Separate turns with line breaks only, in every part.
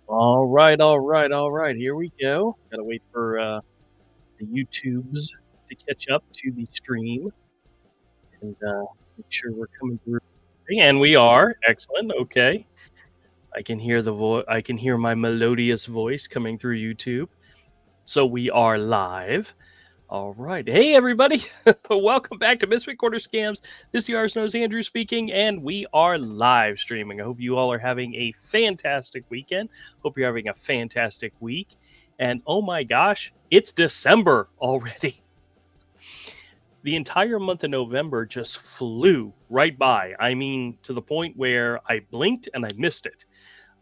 All right, all right, all right. Here we go. Gotta wait for the YouTubes to catch up to the stream and make sure we're coming through. And we are. Excellent. Okay. I can hear the voice. I can hear my melodious voice coming through YouTube. So we are live. All right. Hey, everybody. Welcome back to Misfit Scams. This is yours knows Andrew speaking, and we are live streaming. I hope you all are having a fantastic weekend. Hope you're having a fantastic week. And oh my gosh, it's December already. The entire month of November just flew right by. I mean, to the point where I blinked and I missed it.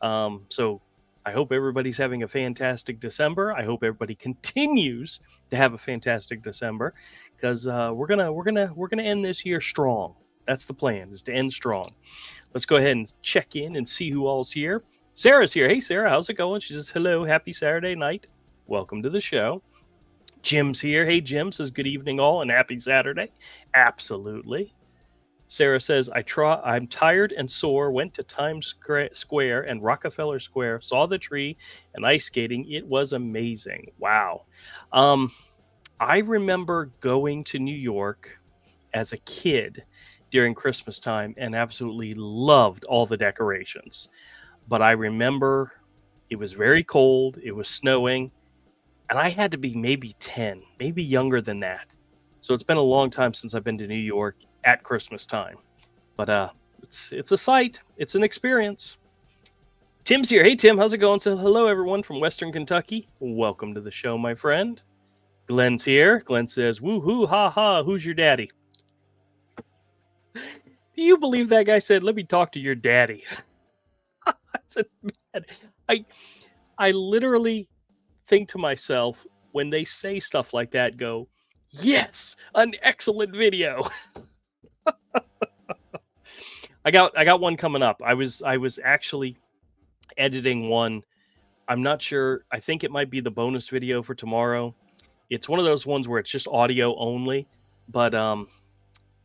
So I hope everybody's having a fantastic December. I hope everybody continues to have a fantastic December because we're gonna end this year strong. That's the plan, is to end strong. Let's go ahead and check in and see who all's here. Sarah's here. Hey Sarah, how's it going? She says hello, happy Saturday night. Welcome to the show. Jim's here. Hey Jim, says good evening all and happy Saturday. Absolutely. Sarah says, I'm tired and sore, went to Times Square and Rockefeller Square, saw the tree and ice skating. It was amazing. Wow. Um, I remember going to New York as a kid during Christmas time and absolutely loved all the decorations. But I remember it was very cold, it was snowing, and I had to be maybe 10, maybe younger than that. So it's been a long time since I've been to New York at Christmas time. But it's a sight, it's an experience. Tim's here. Hey Tim, how's it going? So hello everyone from Western Kentucky. Welcome to the show, my friend. Glenn's here. Glenn says, woohoo, ha ha, who's your daddy? Do you believe that guy said, let me talk to your daddy? I said, man, I literally think to myself when they say stuff like that, go, yes, an excellent video. I got one coming up. I was actually editing one. I'm not sure. I think it might be the bonus video for tomorrow. It's one of those ones where it's just audio only, but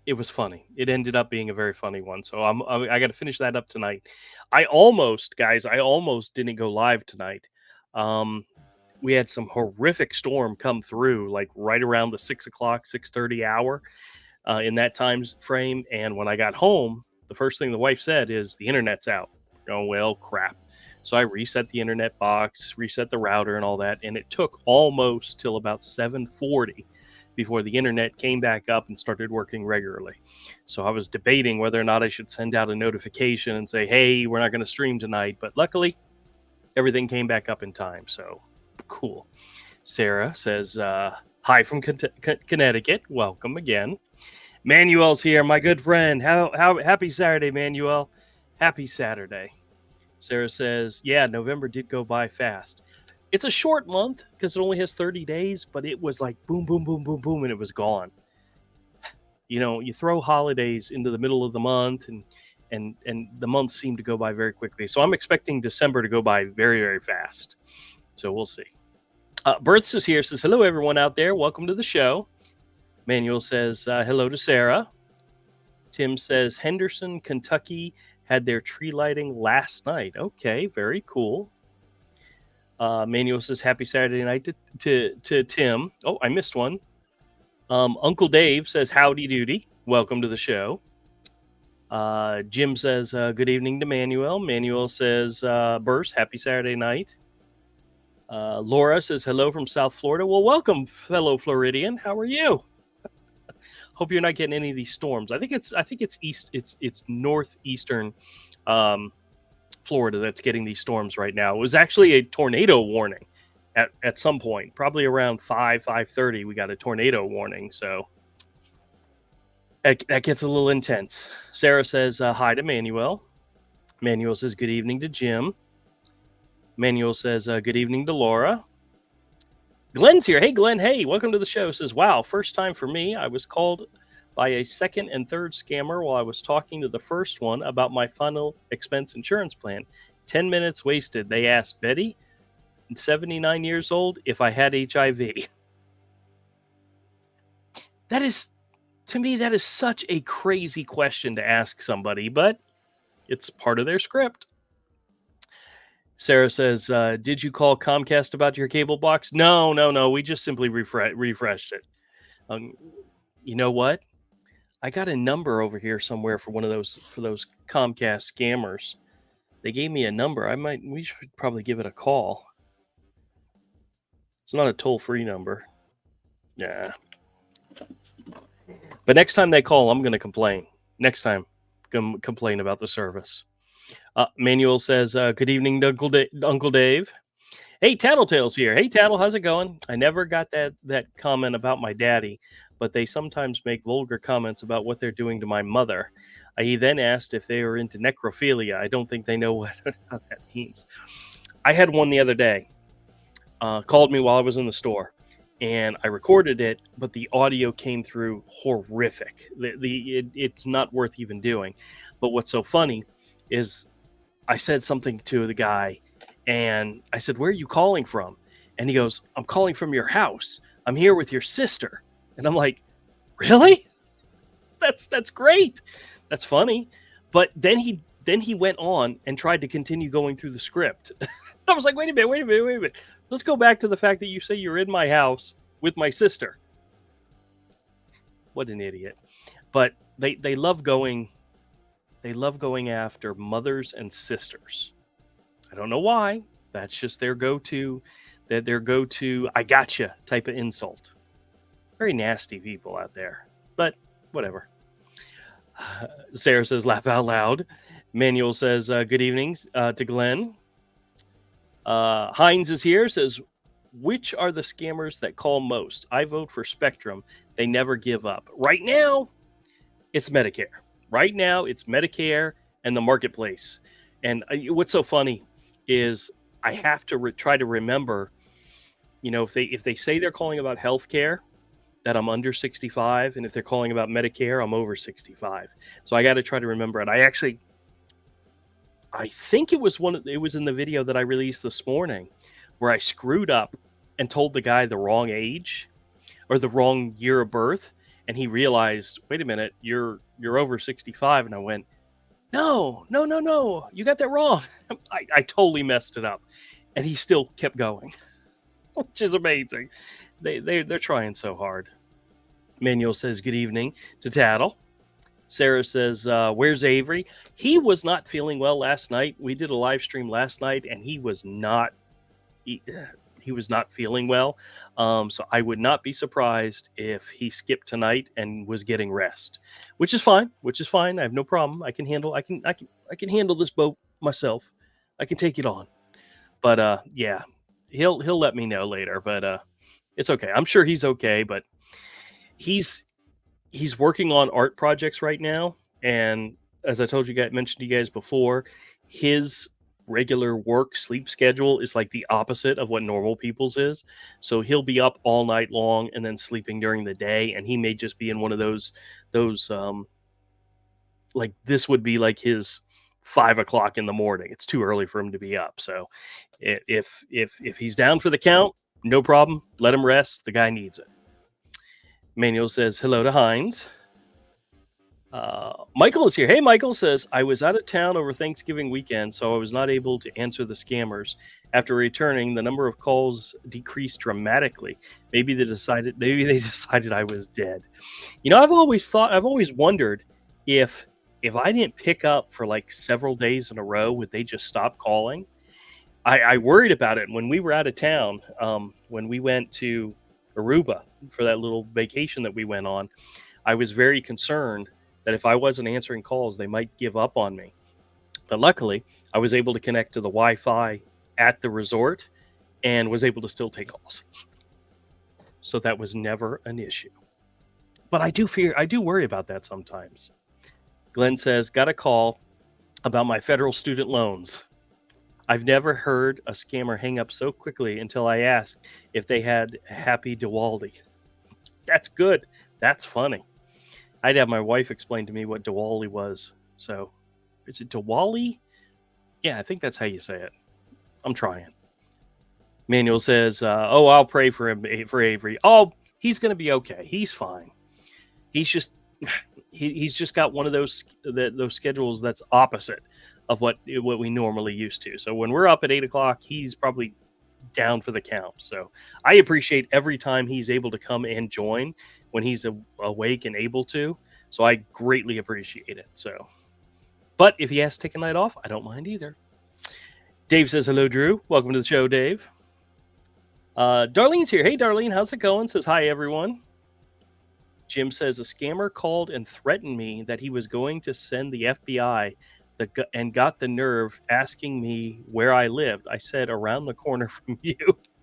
it was funny. It ended up being a very funny one. So I got to finish that up tonight. I almost didn't go live tonight. We had some horrific storm come through, like right around the 6:00, 6:30 hour in that time frame. And when I got home, the first thing the wife said is the internet's out. Oh, well, crap. So I reset the internet box, reset the router and all that. And it took almost till about 7:40 before the internet came back up and started working regularly. So I was debating whether or not I should send out a notification and say, hey, we're not going to stream tonight. But luckily, everything came back up in time. So cool. Sarah says, hi from Connecticut. Welcome again. Manuel's here, my good friend. How happy Saturday, Manuel. Happy Saturday. Sarah says, yeah, November did go by fast. It's a short month because it only has 30 days, but it was like boom, boom, boom, boom, boom, and it was gone. You know, you throw holidays into the middle of the month and the months seem to go by very quickly. So I'm expecting December to go by very, very fast. So we'll see. Berths is here, says, hello, everyone out there. Welcome to the show. Manuel says, hello to Sarah. Tim says, Henderson, Kentucky had their tree lighting last night. Okay, very cool. Manuel says, happy Saturday night to Tim. Oh, I missed one. Uncle Dave says, howdy doody. Welcome to the show. Jim says, good evening to Manuel. Manuel says, Burst, happy Saturday night. Laura says, hello from South Florida. Well, welcome, fellow Floridian. How are you? Hope you're not getting any of these storms. I think it's northeastern Florida that's getting these storms right now. It was actually a tornado warning at some point, probably around 5:30. We got a tornado warning, so that gets a little intense. Sarah says hi to Manuel. Manuel says good evening to Jim. Manuel says good evening to Laura. Glenn's here. Hey, Glenn. Hey, welcome to the show. Says, wow, first time for me. I was called by a second and third scammer while I was talking to the first one about my final expense insurance plan. 10 minutes wasted. They asked Betty, 79 years old, if I had HIV. That is, to me, that is such a crazy question to ask somebody, but it's part of their script. Sarah says, "Did you call Comcast about your cable box?" No, no, no. We just simply refreshed it. Um, you know what? I got a number over here somewhere for one of those Comcast scammers. They gave me a number. We should probably give it a call. It's not a toll-free number. Yeah. But next time they call, I'm going to complain. Next time, complain about the service. Manuel says, "Good evening, Uncle Dave. Hey, Tattletale's here. Hey, Tattle, how's it going? I never got that comment about my daddy, but they sometimes make vulgar comments about what they're doing to my mother. He then asked if they were into necrophilia. I don't think they know what that means. I had one the other day. Called me while I was in the store, and I recorded it, but the audio came through horrific. It's not worth even doing. But what's so funny is I said something to the guy, and I said, "Where are you calling from?" And he goes, "I'm calling from your house. I'm here with your sister." And I'm like, "Really? That's great. That's funny." But then he went on and tried to continue going through the script. I was like, wait a minute. Let's go back to the fact that you say you're in my house with my sister. What an idiot. But they love going after mothers and sisters. I don't know why. That's just their go-to I gotcha type of insult. Very nasty people out there. But whatever. Sarah says, laugh out loud. Manuel says, good evenings to Glenn. Heinz is here, says, which are the scammers that call most? I vote for Spectrum. They never give up. Right now, it's Medicare. Right now, it's Medicare and the marketplace. And what's so funny is I have to try to remember, if they say they're calling about healthcare, that I'm under 65, and if they're calling about Medicare, I'm over 65. So I got to try to remember it. I think it was in the video that I released this morning where I screwed up and told the guy the wrong age or the wrong year of birth, and he realized, wait a minute, you're over 65, and I went, no, you got that wrong. I totally messed it up, and he still kept going, which is amazing. They're trying so hard. Manuel says, good evening to Tattle. Sarah says, where's Avery? He was not feeling well last night. We did a live stream last night, and he was not feeling well. So I would not be surprised if he skipped tonight and was getting rest, which is fine. I have no problem. I can handle this boat myself. I can take it on. But yeah, he'll let me know later. But it's okay. I'm sure he's okay. But he's working on art projects right now, and as I mentioned to you guys before, his regular work sleep schedule is like the opposite of what normal people's is. So he'll be up all night long and then sleeping during the day, and he may just be in one of those like this would be like his 5 o'clock in the morning. It's too early for him to be up. So if he's down for the count, no problem. Let him rest. The guy needs it. Manuel says hello to Heinz. Michael is here. Hey, Michael says, I was out of town over Thanksgiving weekend, so I was not able to answer the scammers. After returning, the number of calls decreased dramatically. Maybe they decided I was dead. I've always wondered if I didn't pick up for like several days in a row, would they just stop calling? I worried about it when we were out of town. When we went to Aruba for that little vacation that we went on, I was very concerned that if I wasn't answering calls, they might give up on me. But luckily, I was able to connect to the Wi-Fi at the resort and was able to still take calls. So that was never an issue. But I do worry about that sometimes. Glenn says, got a call about my federal student loans. I've never heard a scammer hang up so quickly until I asked if they had Happy Diwali. That's good. That's funny. I'd have my wife explain to me what Diwali was. So, is it Diwali? Yeah, I think that's how you say it. I'm trying. Manuel says, I'll pray for him, for Avery. Oh, he's going to be okay. He's fine. He's just got one of those schedules that's opposite of what we normally used to. So when we're up at 8 o'clock, he's probably down for the count. So I appreciate every time he's able to come and join when he's awake and able to. So I greatly appreciate it. So, but if he has to take a night off, I don't mind either. Dave says hello, Drew. Welcome to the show, Dave. Darlene's here. Hey, Darlene, how's it going? Says hi, everyone. Jim says a scammer called and threatened me that he was going to send the FBI and got the nerve asking me where I lived. I said around the corner from you.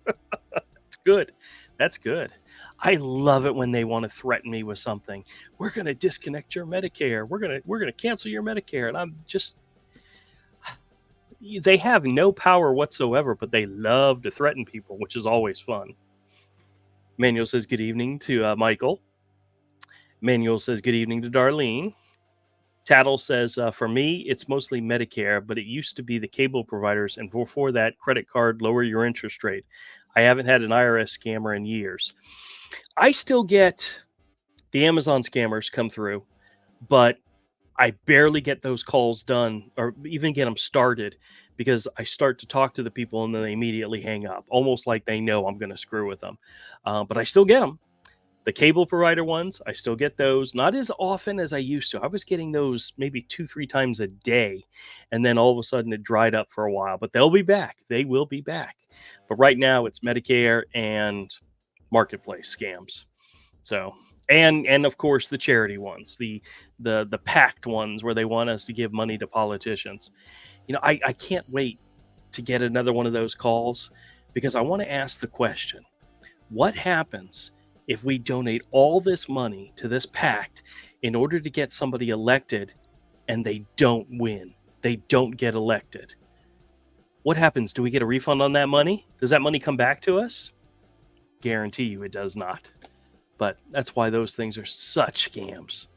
That's good. That's good. I love it when they want to threaten me with something. We're going to disconnect your Medicare. We're going to cancel your Medicare. And I'm just, they have no power whatsoever, but they love to threaten people, which is always fun. Manuel says good evening to Michael. Manuel says good evening to Darlene. Tattle says, for me, it's mostly Medicare, but it used to be the cable providers, and before that, credit card, lower your interest rate. I haven't had an IRS scammer in years. I still get the Amazon scammers come through, but I barely get those calls done or even get them started because I start to talk to the people and then they immediately hang up, almost like they know I'm going to screw with them. But I still get them. The cable provider ones, I still get those. Not as often as I used to. I was getting those maybe 2-3 times a day. And then all of a sudden it dried up for a while. But they'll be back. They will be back. But right now it's Medicare and marketplace scams. So, and of course the charity ones, the packed ones where they want us to give money to politicians. You know, I can't wait to get another one of those calls because I want to ask the question, what happens if we donate all this money to this pact in order to get somebody elected and they don't win, they don't get elected? What happens? Do we get a refund on that money? Does that money come back to us? Guarantee you it does not. But that's why those things are such scams.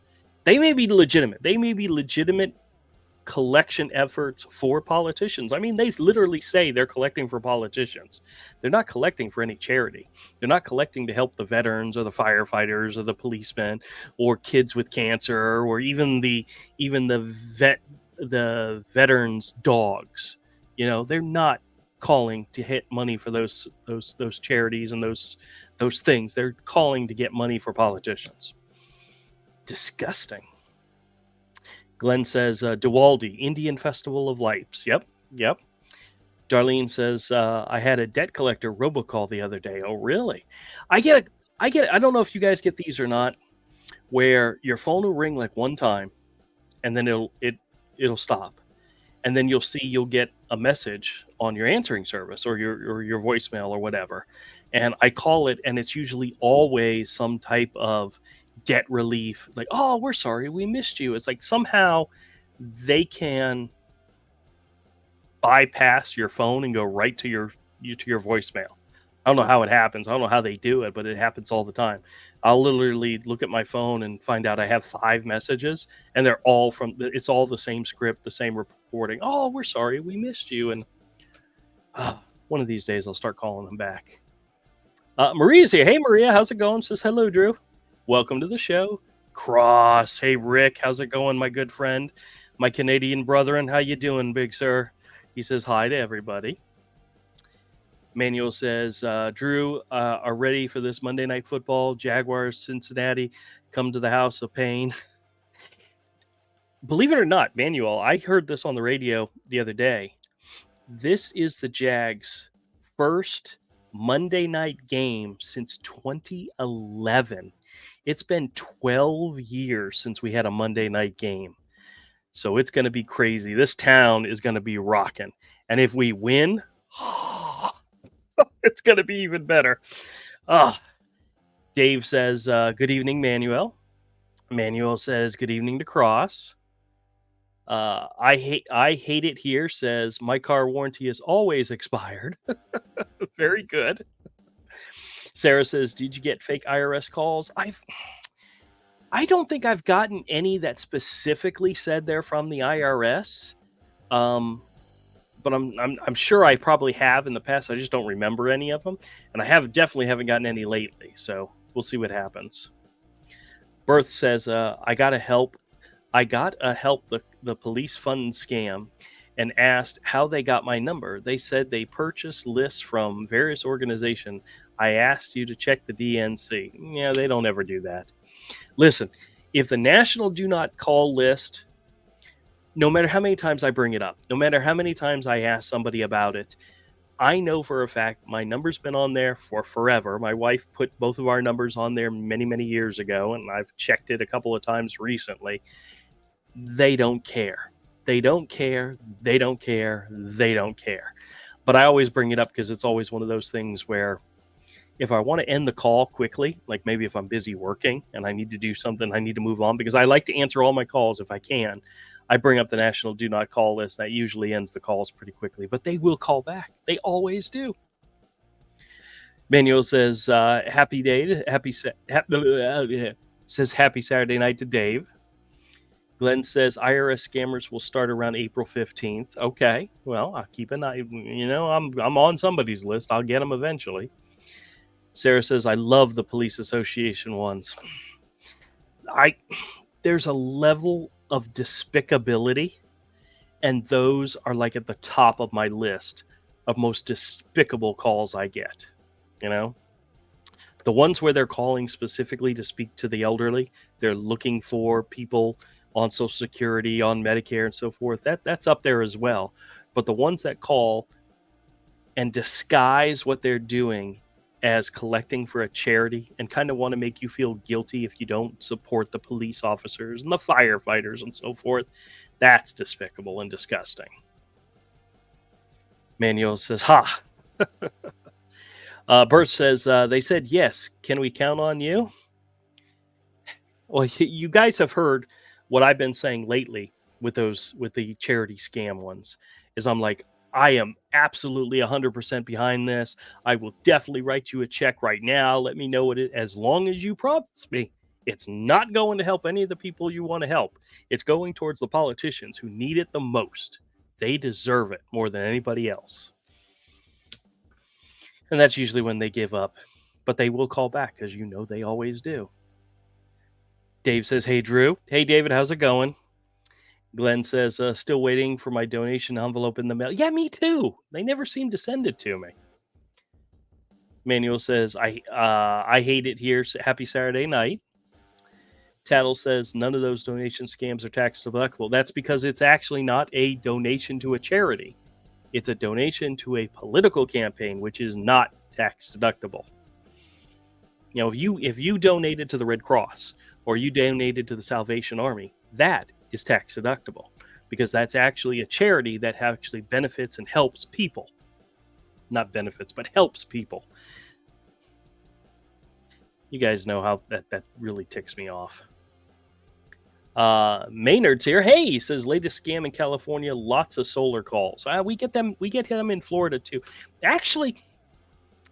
They may be legitimate. They may be legitimate collection efforts for politicians. I mean, they literally say they're collecting for politicians. They're not collecting for any charity. They're not collecting to help the veterans or the firefighters or the policemen or kids with cancer or even the veterans' dogs. You know, they're not calling to hit money for those charities and those things. They're calling to get money for politicians. Disgusting. Glenn says, Diwali, Indian Festival of Lights. Yep. Darlene says, I had a debt collector robocall the other day. Oh, really? I don't know if you guys get these or not, where your phone will ring like one time and then it'll stop. And then you'll get a message on your answering service or your voicemail or whatever. And I call it, and it's usually always some type of debt relief, like, oh, we're sorry, we missed you. It's like somehow they can bypass your phone and go right to your voicemail. I don't know how it happens. I don't know how they do it, but it happens all the time. I'll literally look at my phone and find out I have 5 messages, and they're all it's all the same script, the same recording. Oh, we're sorry, we missed you. And one of these days I'll start calling them back. Maria's here. Hey, Maria, how's it going? Says hello, Drew. Welcome to the show. Cross. Hey, Rick, how's it going, my good friend? My Canadian brethren, how you doing, big sir? He says hi to everybody. Manuel says, Drew, are ready for this Monday Night Football. Jaguars, Cincinnati, come to the house of pain. Believe it or not, Manuel, I heard this on the radio the other day. This is the Jags' first Monday night game since 2011. It's been 12 years since we had a Monday night game. So it's going to be crazy. This town is going to be rocking. And if we win, it's going to be even better. Dave says, good evening, Manuel. Manuel says, good evening to Cross. I hate it here, says, my car warranty is always expired. Very good. Sarah says, did you get fake IRS calls? I don't think I've gotten any that specifically said they're from the IRS. But I'm sure I probably have in the past. I just don't remember any of them. And I definitely haven't gotten any lately. So we'll see what happens. Birth says, I got to help the police fund scam. and asked how they got my number. They said they purchased lists from various organizations. I asked you to check the DNC. Yeah, they don't ever do that. Listen, if the national do not call list, no matter how many times I bring it up, no matter how many times I ask somebody about it, I know for a fact my number's been on there for forever. My wife put both of our numbers on there many, many years ago, and I've checked it a couple of times recently. They don't care. They don't care. They don't care. They don't care. But I always bring it up because it's always one of those things where if I want to end the call quickly, like maybe if I'm busy working and I need to do something, I need to move on because I like to answer all my calls if I can. I bring up the national do not call list. That usually ends the calls pretty quickly, but they will call back. They always do. Manuel says, happy day, says happy Saturday night to Dave. Glenn says IRS scammers will start around April 15th. Okay, well, I'll keep an eye. I'm on somebody's list. I'll get them eventually. Sarah says, I love the police association ones. There's a level of despicability, and those are like at the top of my list of most despicable calls I get. The ones where they're calling specifically to speak to the elderly, they're looking for people on Social Security, on Medicare, and so forth. That's up there as well. But the ones that call and disguise what they're doing as collecting for a charity and kind of want to make you feel guilty if you don't support the police officers and the firefighters and so forth, that's despicable and disgusting. Manuel says, ha. Bert says, they said yes. Can we count on you? Well, you guys have heard what I've been saying lately with the charity scam ones is I'm like, I am absolutely 100% behind this. I will definitely write you a check right now. Let me know what it, as long as you promise me, it's not going to help any of the people you want to help. It's going towards the politicians who need it the most. They deserve it more than anybody else. And that's usually when they give up, but they will call back because they always do. Dave says, hey, Drew. Hey, David, how's it going? Glenn says, still waiting for my donation envelope in the mail. Yeah, me too. They never seem to send it to me. Manuel says, I hate it here. Happy Saturday night. Tattle says, none of those donation scams are tax deductible. That's because it's actually not a donation to a charity. It's a donation to a political campaign, which is not tax deductible. If you donated to the Red Cross or you donated to the Salvation Army, that is tax deductible because that's actually a charity that actually benefits and helps people. Not benefits, but helps people. You guys know how that really ticks me off. Maynard's here. Hey, he says latest scam in California, lots of solar calls. We get them in Florida too. Actually,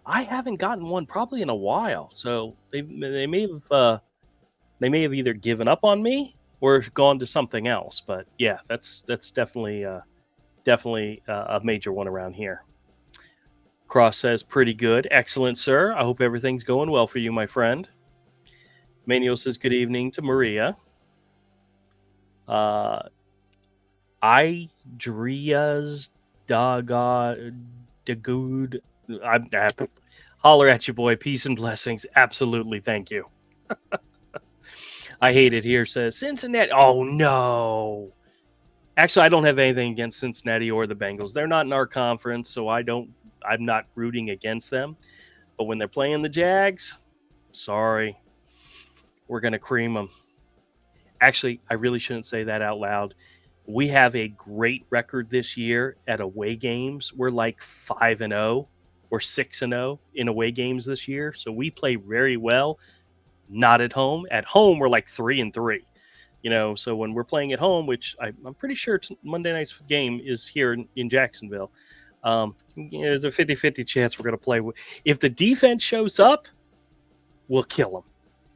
I haven't gotten one probably in a while. So they may have either given up on me or gone to something else. But yeah, that's definitely a major one around here. Cross says, pretty good. Excellent, sir. I hope everything's going well for you, my friend. Manuel says, good evening to Maria. Idria's Dagood. Holler at you, boy. Peace and blessings. Absolutely. Thank you. I hate it here, says Cincinnati. Oh, no. Actually, I don't have anything against Cincinnati or the Bengals. They're not in our conference, so I'm not rooting against them. But when they're playing the Jags, sorry, we're going to cream them. Actually, I really shouldn't say that out loud. We have a great record this year at away games. We're like 5-0 or 6-0 in away games this year. So we play very well. Not at home. At home, we're like 3-3. So when we're playing at home, which I'm pretty sure Monday night's game is here in Jacksonville, there's a 50-50 chance we're going to play. If the defense shows up, we'll kill them.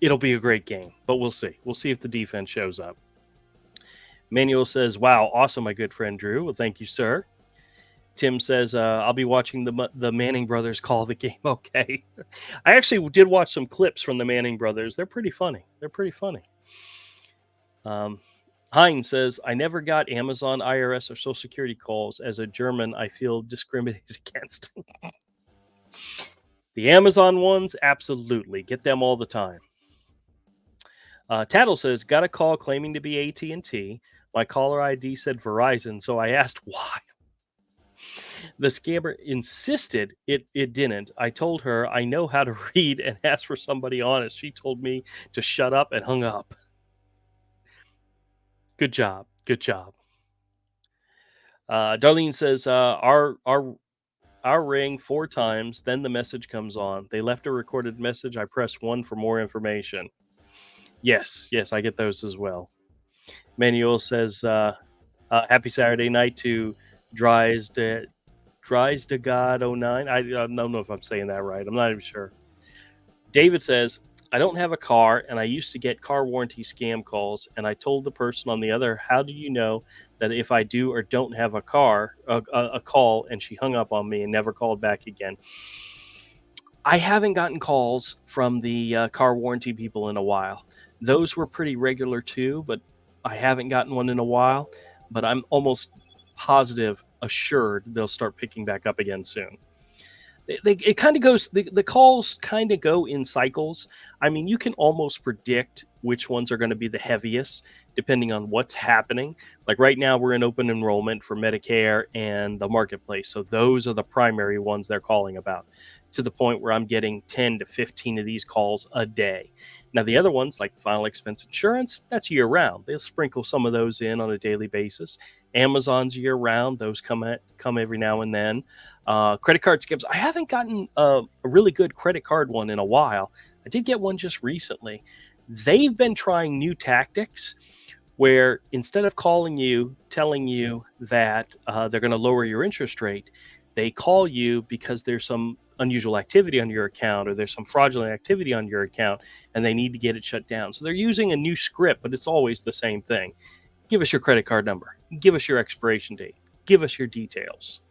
It'll be a great game, but we'll see. We'll see if the defense shows up. Manuel says, wow, awesome, my good friend Drew. Well, thank you, sir. Tim says, I'll be watching the Manning brothers call the game. Okay. I actually did watch some clips from the Manning brothers. They're pretty funny. Hein says, I never got Amazon, IRS, or Social Security calls. As a German, I feel discriminated against. The Amazon ones, absolutely. Get them all the time. Tattle says, got a call claiming to be AT&T. My caller ID said Verizon, so I asked why. The scammer insisted it didn't. I told her I know how to read and asked for somebody honest. She told me to shut up and hung up. Good job. Good job. Darlene says, our ring 4 times, then the message comes on. They left a recorded message. I press 1 for more information. Yes, I get those as well. Manuel says, happy Saturday night to Dries de God 09. I don't know if I'm saying that right. I'm not even sure. David says, I don't have a car, and I used to get car warranty scam calls, and I told the person on the other, how do you know that if I do or don't have a car, a call, and she hung up on me and never called back again. I haven't gotten calls from the car warranty people in a while. Those were pretty regular too, but I haven't gotten one in a while. But I'm almost positive, assured they'll start picking back up again soon. It kind of goes, the calls kind of go in cycles. I mean, you can almost predict which ones are going to be the heaviest depending on what's happening. Like right now, we're in open enrollment for Medicare and the marketplace. So those are the primary ones they're calling about, to the point where I'm getting 10 to 15 of these calls a day. Now, the other ones, like final expense insurance, that's year round. They'll sprinkle some of those in on a daily basis. Amazon's year round. Those come every now and then. Credit card scams. I haven't gotten a really good credit card one in a while. I did get one just recently. They've been trying new tactics where instead of calling you, telling you that they're going to lower your interest rate, they call you because there's some unusual activity on your account or there's some fraudulent activity on your account and they need to get it shut down. So they're using a new script, but it's always the same thing. Give us your credit card number. Give us your expiration date. Give us your details.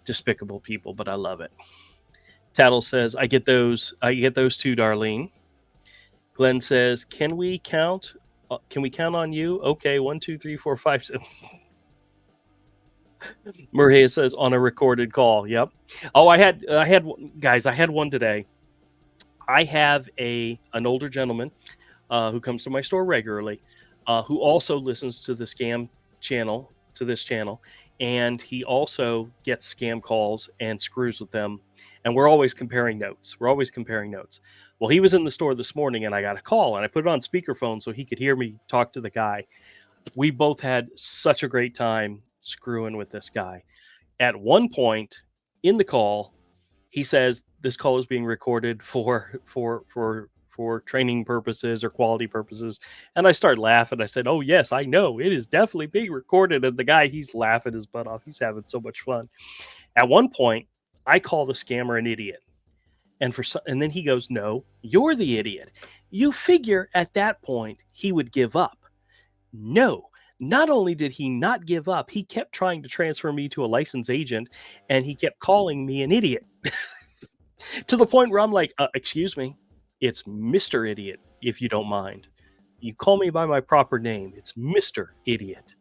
Despicable people, but I love it. Tattle says, I get those too, Darlene. Glenn says, can we count on you? Okay, 1, 2, 3, 4, 5, 6. Maria says, on a recorded call. Yep. Oh, I had one today. I have an older gentleman who comes to my store regularly, who also listens to the scam channel, to this channel, and he also gets scam calls and screws with them. And we're always comparing notes. Well, he was in the store this morning and I got a call and I put it on speakerphone so he could hear me talk to the guy. We both had such a great time screwing with this guy. At one point in the call, he says this call is being recorded for training purposes or quality purposes. And I start laughing. I said, oh, yes, I know. It is definitely being recorded. And the guy, he's laughing his butt off. He's having so much fun. At one point, I call the scammer an idiot. And then he goes, no, you're the idiot. You figure at that point he would give up. No, not only did he not give up, he kept trying to transfer me to a licensed agent and he kept calling me an idiot to the point where I'm like, excuse me, it's Mr. Idiot, if you don't mind. You call me by my proper name. It's Mr. Idiot.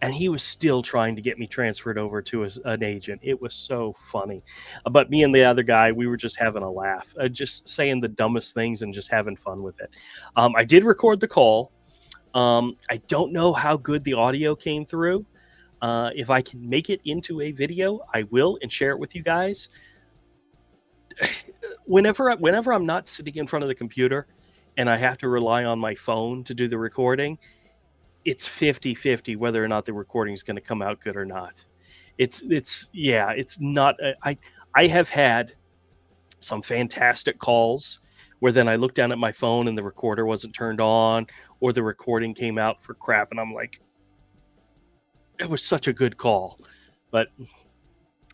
And he was still trying to get me transferred over to an agent. It was so funny. But me and the other guy, we were just having a laugh, just saying the dumbest things and just having fun with it. I did record the call. I don't know how good the audio came through. If I can make it into a video, I will and share it with you guys. Whenever I'm not sitting in front of the computer and I have to rely on my phone to do the recording, it's 50-50 whether or not the recording is going to come out good or not. It's not. I have had some fantastic calls where then I look down at my phone and the recorder wasn't turned on or the recording came out for crap. And I'm like, it was such a good call, but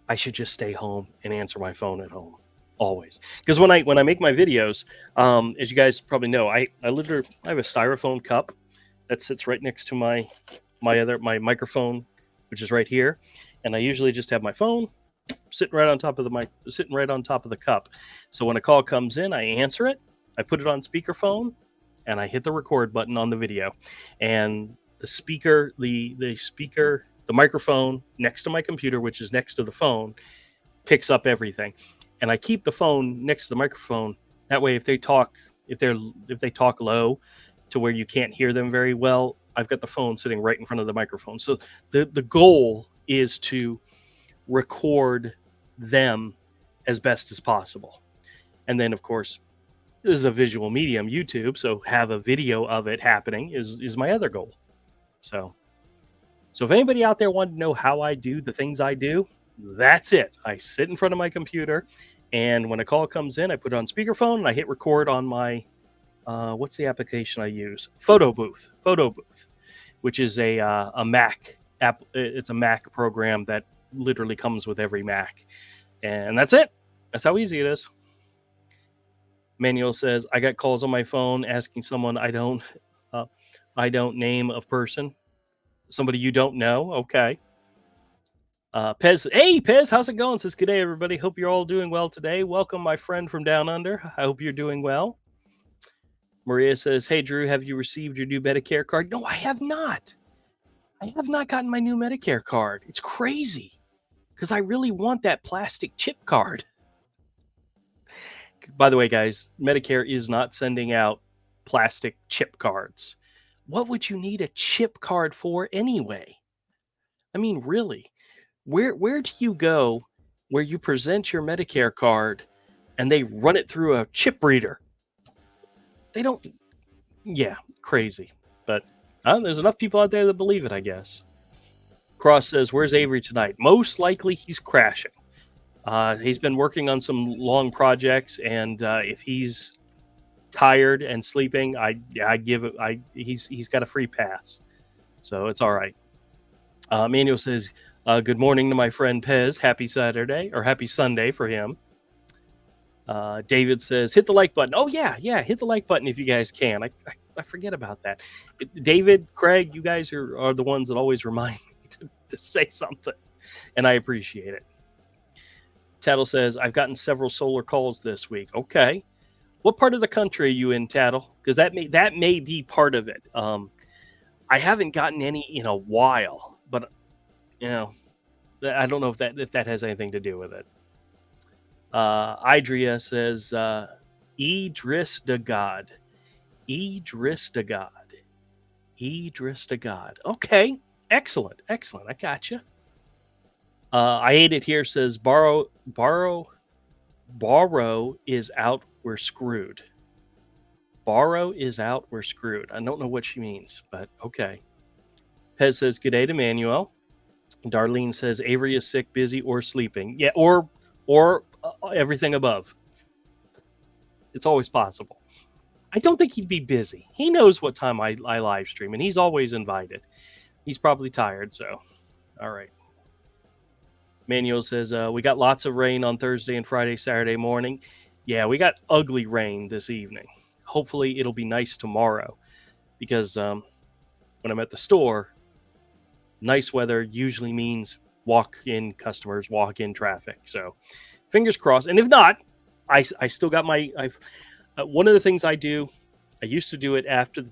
I should just stay home and answer my phone at home always. Because when I make my videos, as you guys probably know, I have a styrofoam cup that sits right next to my microphone, which is right here. And I usually just have my phone sitting right on top of the cup. So when a call comes in, I answer it. I put it on speakerphone and I hit the record button on the video, and the speaker, the microphone next to my computer, which is next to the phone, picks up everything. And I keep the phone next to the microphone. That way, if they talk, if they talk low to where you can't hear them very well, I've got the phone sitting right in front of the microphone. So the goal is to record them as best as possible. And then, of course, this is a visual medium, YouTube, so have a video of it happening is my other goal. So if anybody out there wanted to know how I do the things I do, that's it. I sit in front of my computer, and when a call comes in, I put it on speakerphone and I hit record on my what's the application I use? Photo Booth, which is a Mac app. It's a Mac program that literally comes with every Mac, and that's it. That's how easy it is. Manuel says, I got calls on my phone asking someone I don't name a person, somebody you don't know. Okay. Pez, hey Pez, how's it going? Says, good day, everybody. Hope you're all doing well today. Welcome, my friend from down under. I hope you're doing well. Maria says, hey Drew, have you received your new Medicare card? No, I have not. I have not gotten my new Medicare card. It's crazy because I really want that plastic chip card. By the way, guys, Medicare is not sending out plastic chip cards. What would you need a chip card for anyway? I mean, really, where do you go where you present your Medicare card and they run it through a chip reader? They don't. Yeah, crazy. But there's enough people out there that believe it, I guess. Cross says, where's Avery tonight? Most likely he's crashing. He's been working on some long projects, and if he's tired and sleeping, he's got a free pass, so it's all right. Manuel says, good morning to my friend Pez. Happy Saturday, or happy Sunday for him. David says, hit the like button. Oh yeah, hit the like button if you guys can. I forget about that. David, Craig, you guys are the ones that always remind me to say something, and I appreciate it. Tattle says, I've gotten several solar calls this week. Okay. What part of the country are you in, Tattle? Because that may be part of it. I haven't gotten any in a while, but I don't know if that has anything to do with it. Idria says, Idris to God. Idris to God. Idris to God. Okay. Excellent. I got you. I ate it here says borrow is out, we're screwed. Borrow is out, we're screwed. I don't know what she means, but okay. Pez says good day to Manuel. Darlene says Avery is sick, busy, or sleeping. Yeah, or everything above. It's always possible. I don't think he'd be busy. He knows what time I live stream, and he's always invited. He's probably tired, so all right. Manuel says, we got lots of rain on Thursday and Friday, Saturday morning. Yeah, we got ugly rain this evening. Hopefully it'll be nice tomorrow because when I'm at the store, nice weather usually means walk-in customers, walk-in traffic. So fingers crossed. And if not, I still got one of the things I do, I used to do it after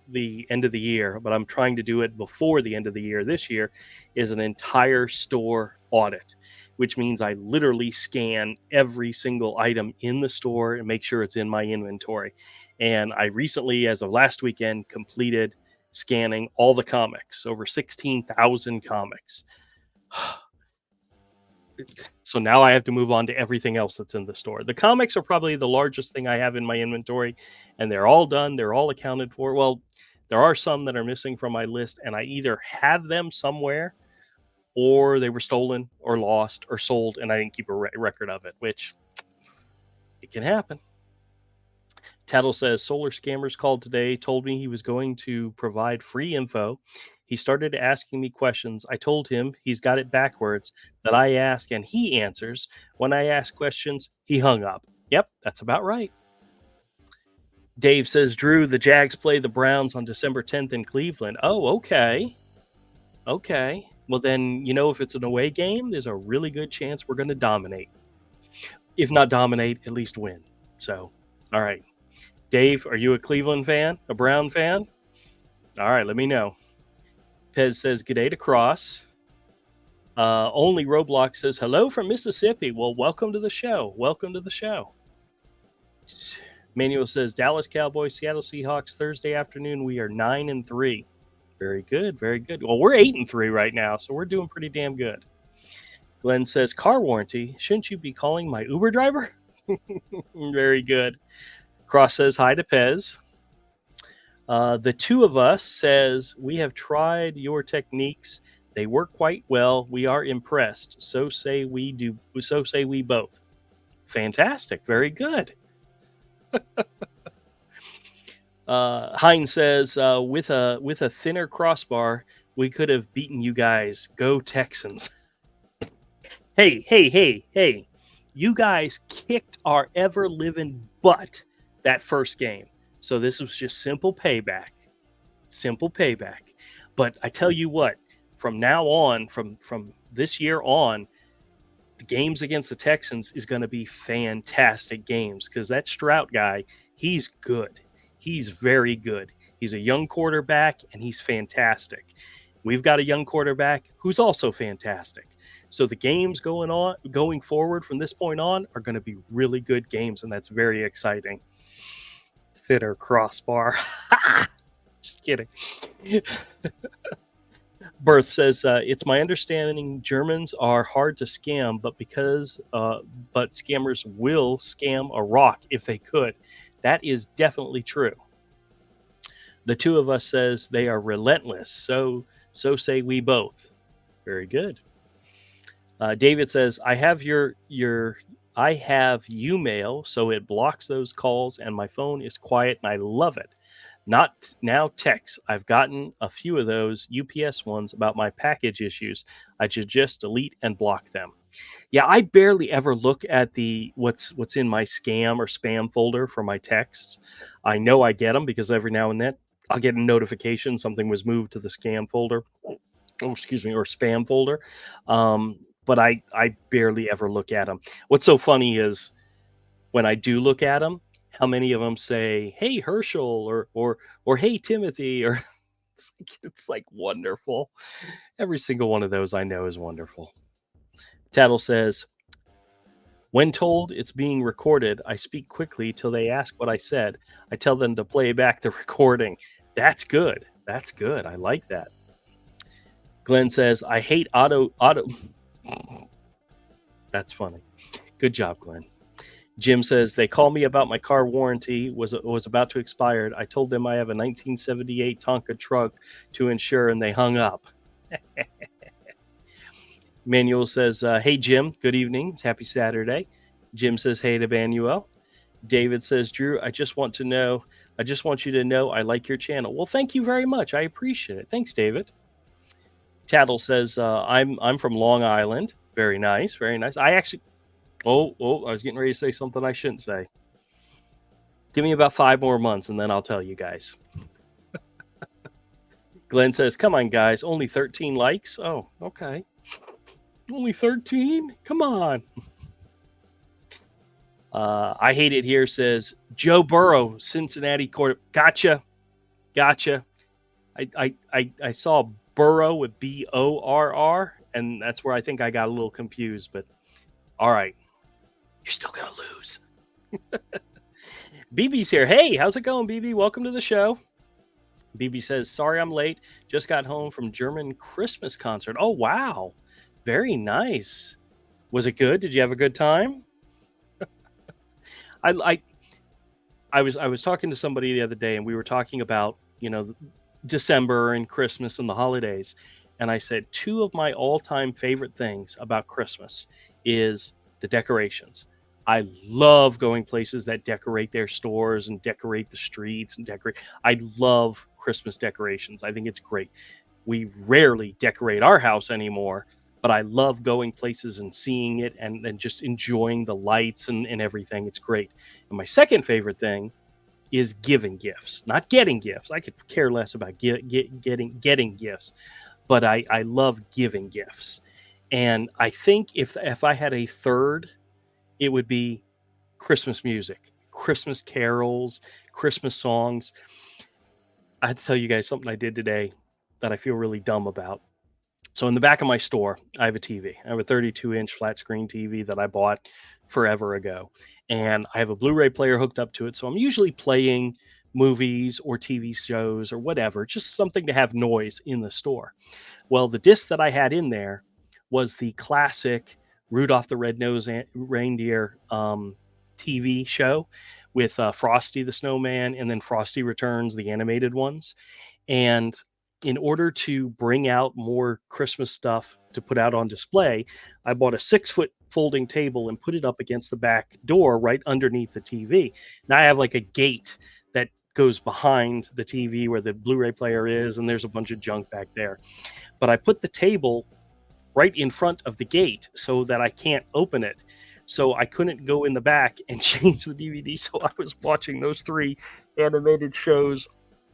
the end of the year, but I'm trying to do it before the end of the year. This year is an entire store audit, which means I literally scan every single item in the store and make sure it's in my inventory. And I recently, as of last weekend, completed scanning all the comics, over 16,000 comics. So now I have to move on to everything else that's in the store. The comics are probably the largest thing I have in my inventory, and they're all done. They're all accounted for. Well, there are some that are missing from my list, and I either have them somewhere or they were stolen or lost or sold, and I didn't keep a record of it, which it can happen. Tattle says, solar scammers called today, told me he was going to provide free info. He started asking me questions. I told him he's got it backwards, that I ask and he answers. When I ask questions, he hung up. Yep, that's about right. Dave says, Drew, the Jags play the Browns on December 10th in Cleveland. Oh, okay. Okay. Well, then, if it's an away game, there's a really good chance we're going to dominate. If not dominate, at least win. So, all right. Dave, are you a Cleveland fan? A Brown fan? All right, let me know. Pez says, good day to Cross. Only Roblox says, hello from Mississippi. Well, welcome to the show. Welcome to the show. Manuel says, Dallas Cowboys, Seattle Seahawks, Thursday afternoon. We are 9-3. Very good, very good. Well, we're 8-3 right now, so we're doing pretty damn good. Glenn says, car warranty. Shouldn't you be calling my Uber driver? Very good. Cross says, hi to Pez. The two of us says, we have tried your techniques. They work quite well. We are impressed. So say we do. So say we both. Fantastic. Very good. Hines says, with a thinner crossbar, we could have beaten you guys. Go Texans. Hey. You guys kicked our ever-living butt that first game. So this was just simple payback. Simple payback. But I tell you what, from now on, from this year on, the games against the Texans is going to be fantastic games because that Stroud guy, he's good. He's very good. He's a young quarterback, and he's fantastic. We've got a young quarterback who's also fantastic. So the games going forward from this point on are going to be really good games, and that's very exciting. Thinner crossbar. Just kidding. Birth says, it's my understanding Germans are hard to scam, but scammers will scam a rock if they could. That is definitely true. The two of us says they are relentless. So say we both. Very good. David says, I have Umail, so it blocks those calls, and my phone is quiet, and I love it. Not now text. I've gotten a few of those UPS ones about my package issues. I should just delete and block them. Yeah, I barely ever look at what's in my scam or spam folder for my texts. I know I get them because every now and then I'll get a notification something was moved to the scam folder. Or spam folder. But I barely ever look at them. What's so funny is when I do look at them, how many of them say, hey, Herschel, or hey, Timothy, or it's like wonderful. Every single one of those I know is wonderful. Tattle says, when told it's being recorded, I speak quickly till they ask what I said. I tell them to play back the recording. That's good. That's good. I like that. Glenn says, I hate auto. That's funny. Good job, Glenn. Jim says, they call me about my car warranty was about to expire. I told them I have a 1978 Tonka truck to insure, and they hung up. Manuel says, hey, Jim, good evening. Happy Saturday. Jim says, hey to Manuel. David says, Drew, I just want you to know I like your channel. Well, thank you very much. I appreciate it. Thanks, David. Tattle says, I'm from Long Island. Very nice. Very nice. I actually... Oh, I was getting ready to say something I shouldn't say. Give me about 5 more months, and then I'll tell you guys. Glenn says, come on, guys. Only 13 likes? Oh, okay. Only 13? Come on. I hate it here says, Joe Burrow, Cincinnati quarterback. Gotcha. I saw Burrow with Borr, and that's where I think I got a little confused, but all right. You're still going to lose. BB's here. Hey, how's it going, BB? Welcome to the show. BB says, sorry I'm late. Just got home from German Christmas concert. Oh, wow. Very nice. Was it good? Did you have a good time? I was talking to somebody the other day, and we were talking about, December and Christmas and the holidays. And I said, 2 of my all-time favorite things about Christmas is the decorations. I love going places that decorate their stores and decorate the streets and decorate. I love Christmas decorations. I think it's great. We rarely decorate our house anymore, but I love going places and seeing it and just enjoying the lights and everything. It's great. And my second favorite thing is giving gifts, not getting gifts. I could care less about getting gifts, but I love giving gifts. And I think if I had a third, it would be Christmas music. Christmas carols, Christmas songs. I had to tell you guys something I did today that I feel really dumb about. So in the back of my store, I have a TV. I have a 32-inch flat screen TV that I bought forever ago, and I have a Blu-ray player hooked up to it. So I'm usually playing movies or TV shows or whatever, just something to have noise in the store. Well, the disc that I had in there was the classic Rudolph the Red-Nosed Reindeer TV show with Frosty the Snowman and then Frosty Returns, the animated ones. And in order to bring out more Christmas stuff to put out on display, I bought a 6-foot folding table and put it up against the back door right underneath the TV. Now I have like a gate that goes behind the TV where the Blu-ray player is, and there's a bunch of junk back there. But I put the table right in front of the gate so that I can't open it. So I couldn't go in the back and change the DVD. So I was watching those 3 animated shows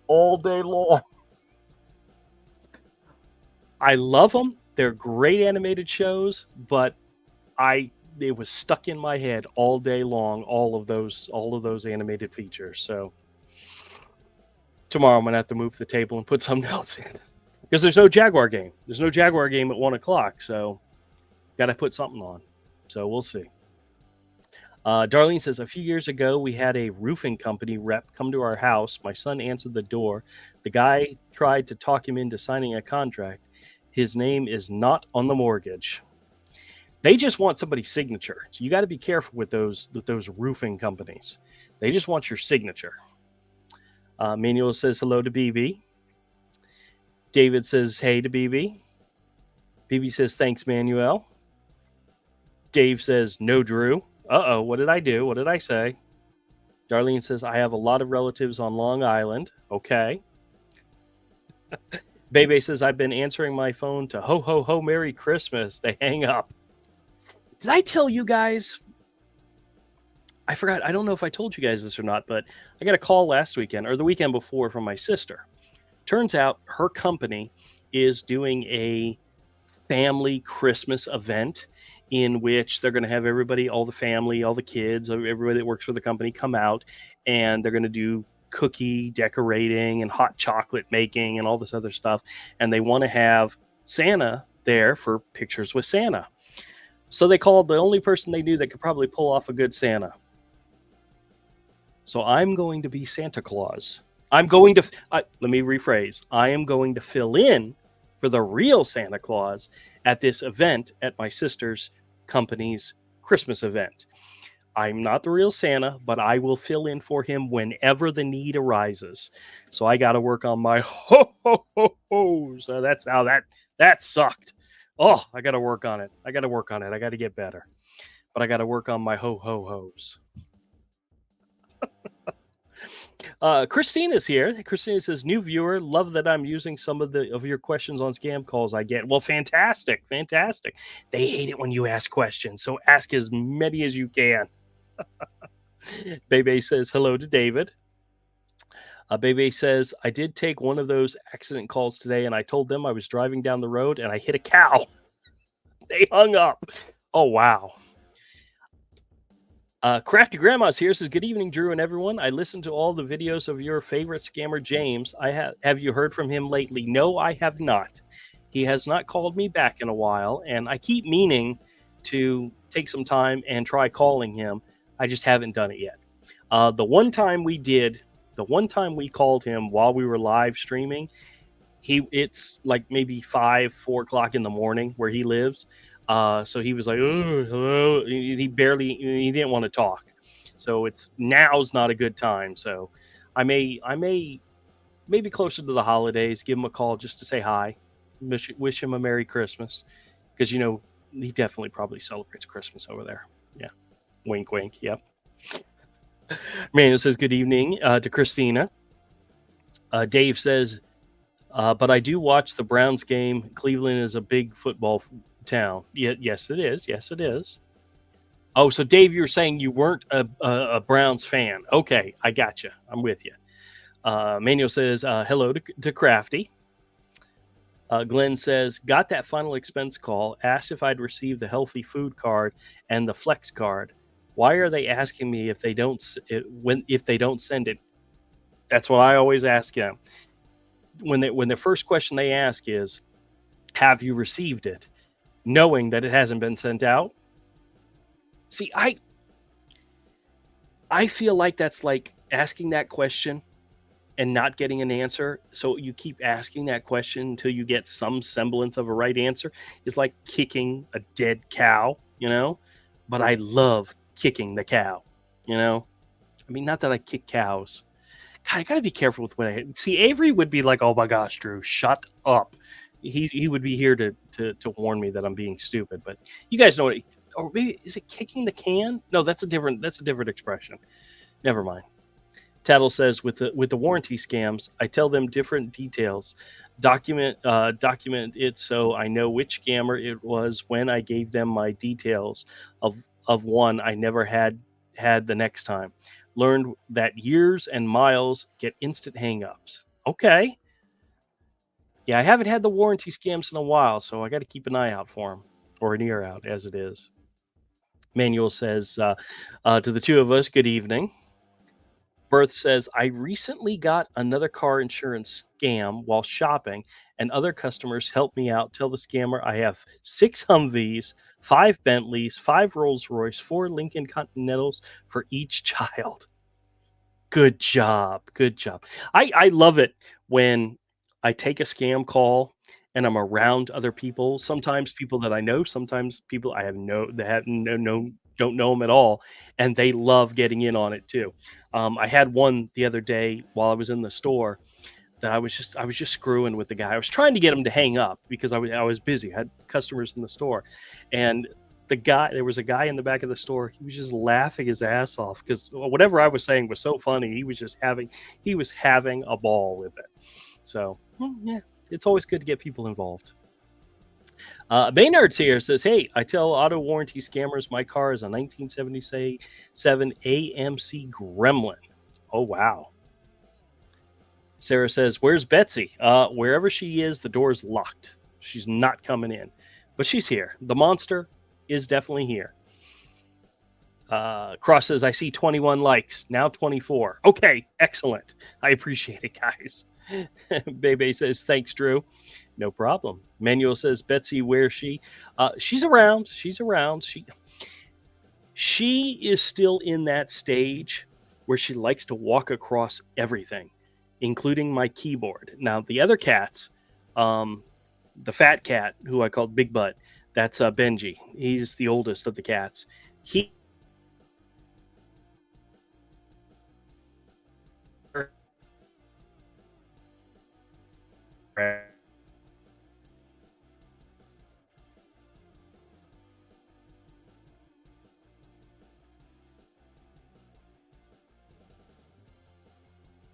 all day long. I love them. They're great animated shows, but it was stuck in my head all day long, all of those animated features. So tomorrow I'm gonna have to move the table and put something else in. Because there's no Jaguar game. There's no Jaguar game at 1:00, so gotta put something on. So we'll see. Darlene says, a few years ago, we had a roofing company rep come to our house. My son answered the door. The guy tried to talk him into signing a contract. His name is not on the mortgage. They just want somebody's signature. So you got to be careful with those roofing companies. They just want your signature. Manuel says hello to BB. David says hey to BB. BB says thanks, Manuel. Dave says no, Drew. Uh-oh, what did I do? What did I say? Darlene says I have a lot of relatives on Long Island. Okay. Bebe says, I've been answering my phone to ho, ho, ho, Merry Christmas. They hang up. Did I tell you guys? I forgot. I don't know if I told you guys this or not, but I got a call last weekend or the weekend before from my sister. Turns out her company is doing a family Christmas event in which they're going to have everybody, all the family, all the kids, everybody that works for the company come out, and they're going to do cookie decorating and hot chocolate making and all this other stuff. And they want to have Santa there for pictures with Santa. So they called the only person they knew that could probably pull off a good Santa. So I'm going to be Santa Claus. I'm going to, let me rephrase. I am going to fill in for the real Santa Claus at this event at my sister's company's Christmas event. I'm not the real Santa, but I will fill in for him whenever the need arises. So I got to work on my ho, ho, ho, ho. So that's how that sucked. Oh, I got to work on it. I got to get better. But I got to work on my ho, ho, ho's. Christina's here. Christina says, new viewer, love that I'm using some of your questions on scam calls I get. Well, fantastic. They hate it when you ask questions, so ask as many as you can. Bebe says hello to David. Bebe says, I did take one of those accident calls today, and I told them I was driving down the road and I hit a cow. They hung up. Oh, wow. Crafty Grandma's here. Says, good evening, Drew and everyone. I listened to all the videos of your favorite scammer, James. Have you heard from him lately? No, I have not. He has not called me back in a while, and I keep meaning to take some time and try calling him. I just haven't done it yet. The one time we called him while we were live streaming, it's like maybe 4 o'clock in the morning where he lives. So he was like, oh, hello. He didn't want to talk. So now's not a good time. So I may maybe closer to the holidays, give him a call just to say hi, wish him a Merry Christmas. Because, he definitely probably celebrates Christmas over there. Yeah. Wink, wink. Yep. Manuel says, good evening to Christina. Dave says, but I do watch the Browns game. Cleveland is a big football town. Yes, it is. Yes, it is. Oh, so Dave, you're saying you weren't a Browns fan. Okay, I got you. I'm with you. Manuel says, hello to Crafty. Glenn says, got that final expense call, asked if I'd received the healthy food card and the flex card. Why are they asking me if they don't when if they don't send it? That's what I always ask them. When the first question they ask is, "Have you received it?" Knowing that it hasn't been sent out. See, I feel like that's like asking that question and not getting an answer. So you keep asking that question until you get some semblance of a right answer. Is like kicking a dead cow, you know? But I love kicking the cow, you know? I mean, not that I kick cows. God, I gotta be careful with what I see. Avery would be like, "Oh my gosh, Drew, shut up." He would be here to warn me that I'm being stupid. But you guys know what? Or maybe is it kicking the can? No, that's a different expression. Never mind. Tattle says with the warranty scams, I tell them different details. Document it so I know which scammer it was when I gave them my details of one I never had the next time. Learned that years and miles get instant hangups. Okay. Yeah, I haven't had the warranty scams in a while, so I got to keep an eye out for them, or an ear out, as it is. Manuel says to the two of us, good evening. Birth says, I recently got another car insurance scam while shopping, and other customers helped me out. Tell the scammer I have 6 Humvees, 5 Bentleys, 5 Rolls Royce, 4 Lincoln Continentals for each child. Good job. Good job. I love it when I take a scam call and I'm around other people, sometimes people that I know, sometimes people I have that have no don't know them at all, and they love getting in on it too. I had one the other day while I was in the store that I was just screwing with the guy. I was trying to get him to hang up because I was busy. I had customers in the store, and there was a guy in the back of the store. He was just laughing his ass off because whatever I was saying was so funny. He was having a ball with it. So yeah, it's always good to get people involved. Baynard's here says, "Hey, I tell auto warranty scammers my car is a 1977 AMC Gremlin." Oh wow. Sarah says, "Where's Betsy?" Wherever she is, the door's locked. She's not coming in, but she's here. The monster is definitely here. Cross says, "I see 21 likes, now 24." Okay, excellent. I appreciate it, guys. Bebe says, "Thanks, Drew." No problem. Manuel says, "Betsy, where's she?" She's around. She's around. She is still in that stage where she likes to walk across everything, including my keyboard. Now, the other cats, um, the fat cat who I called Big Butt, that's Benji. He's the oldest of the cats. He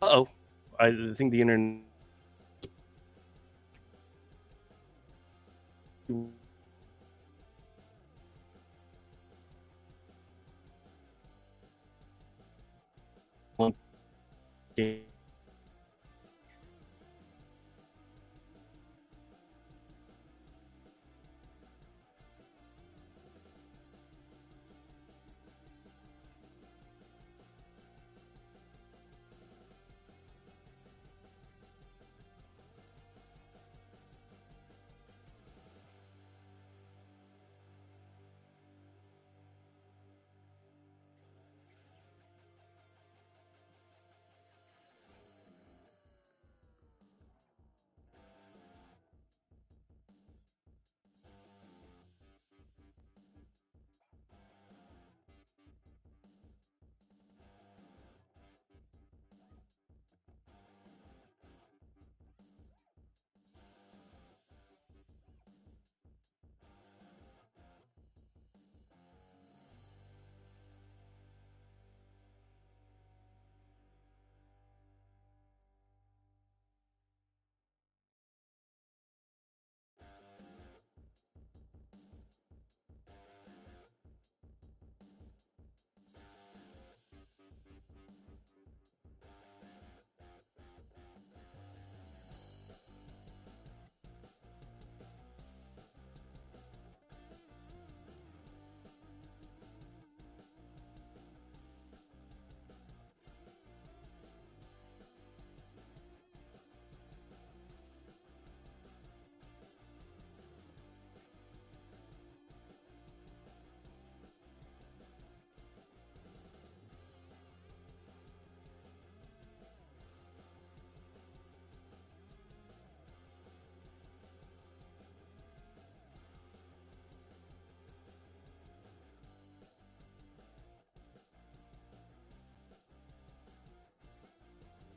oh, I think the internet.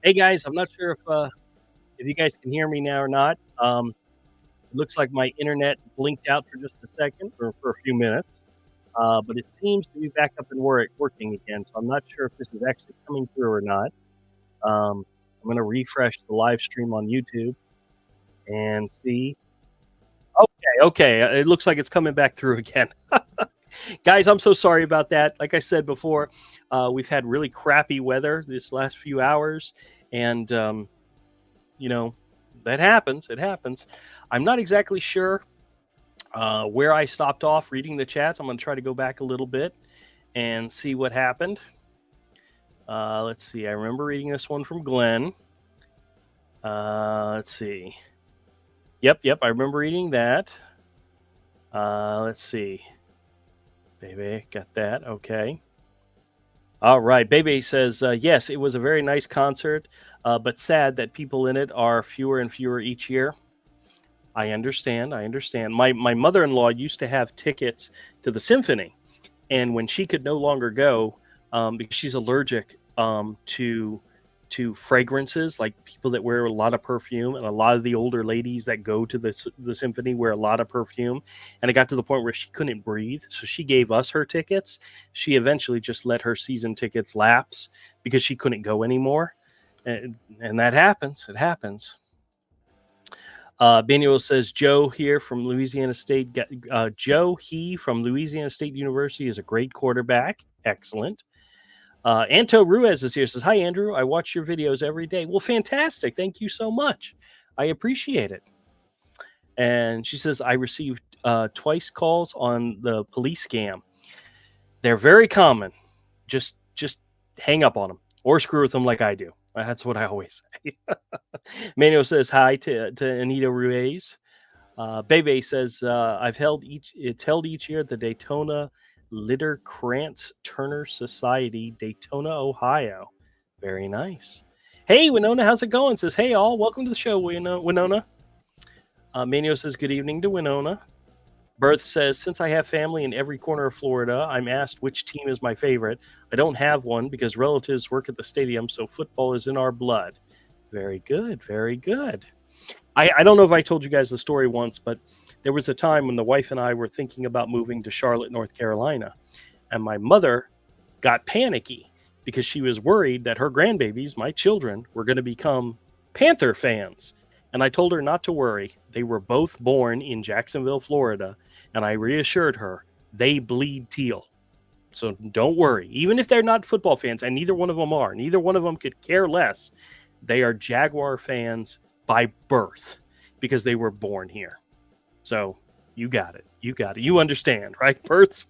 Hey guys, I'm not sure if you guys can hear me now or not. It looks like my internet blinked out for just a second or for a few minutes, but it seems to be back up and working again. So I'm not sure if this is actually coming through or not. I'm going to refresh the live stream on YouTube and see. Okay, okay. It looks like it's coming back through again. Guys, I'm so sorry about that. Like I said before, we've had really crappy weather this last few hours, and you know, that happens. It happens. I'm not exactly sure where I stopped off reading the chats. I'm going to try to go back a little bit and see what happened. Let's see. I remember reading this one from Glenn. Let's see. Yep. I remember reading that. Let's see. Bebe, got that. Okay. All right. Bebe says, yes, it was a very nice concert, but sad that people in it are fewer and fewer each year. I understand. My mother-in-law used to have tickets to the symphony, and when she could no longer go because she's allergic to fragrances, like people that wear a lot of perfume, and a lot of the older ladies that go to the symphony wear a lot of perfume, and it got to the point where she couldn't breathe, so she gave us her tickets. She eventually just let her season tickets lapse because she couldn't go anymore, and that happens. It happens. Manuel says Joe here from Louisiana State. Joe He from Louisiana State University is a great quarterback. Excellent. Anto Ruiz is here. Says, hi, Andrew. I watch your videos every day. Well, fantastic. Thank you so much. I appreciate it. And she says, I received twice calls on the police scam. They're very common. Just hang up on them or screw with them like I do. That's what I always say. Manuel says hi to Anita Ruiz. Bebe says it's held each year at the Daytona Litter Krantz Turner Society, Daytona, Ohio. Very nice. Hey, Winona, how's it going? Says, hey, all, welcome to the show, Winona. Manuel says, good evening to Winona. Berth says, since I have family in every corner of Florida, I'm asked which team is my favorite. I don't have one because relatives work at the stadium, so football is in our blood. Very good. Very good. I don't know if I told you guys the story once, but there was a time when the wife and I were thinking about moving to Charlotte, North Carolina, and my mother got panicky because she was worried that her grandbabies, my children, were going to become Panther fans. And I told her not to worry. They were both born in Jacksonville, Florida, and I reassured her they bleed teal. So don't worry. Even if they're not football fans, and neither one of them are, neither one of them could care less. They are Jaguar fans by birth because they were born here. So you got it. You understand, right, Berts?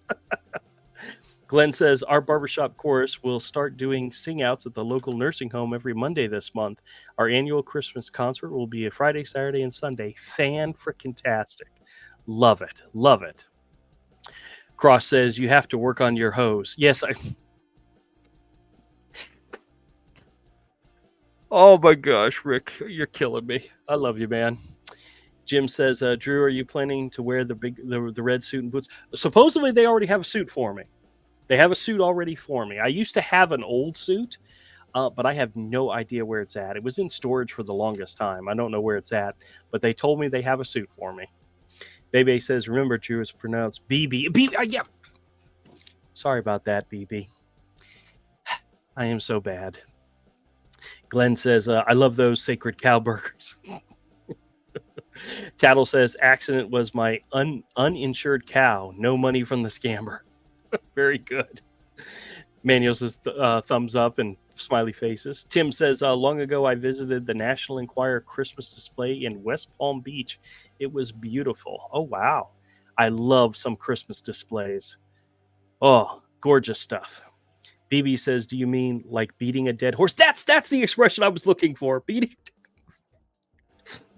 Glenn says, our barbershop chorus will start doing sing-outs at the local nursing home every Monday this month. Our annual Christmas concert will be a Friday, Saturday, and Sunday. Fan-frickin-tastic. Love it. Love it. Cross says, you have to work on your hose. Yes, Oh my gosh, Rick, you're killing me. I love you, man. Jim says, Drew, are you planning to wear the red suit and boots? Supposedly they already have a suit for me. They have a suit already for me. I used to have an old suit, but I have no idea where it's at. It was in storage for the longest time. I don't know where it's at, but they told me they have a suit for me. Bebe says, remember, Drew, is pronounced BB. Yeah. Sorry about that, BB. I am so bad. Glenn says, I love those sacred cow burgers. Tattle says, accident was my uninsured cow. No money from the scammer. Very good. Manuel says thumbs up and smiley faces. Tim says, long ago I visited the National Enquirer Christmas display in West Palm Beach. It was beautiful. Oh, wow. I love some Christmas displays. Oh, gorgeous stuff. BB says, do you mean like beating a dead horse? That's the expression I was looking for.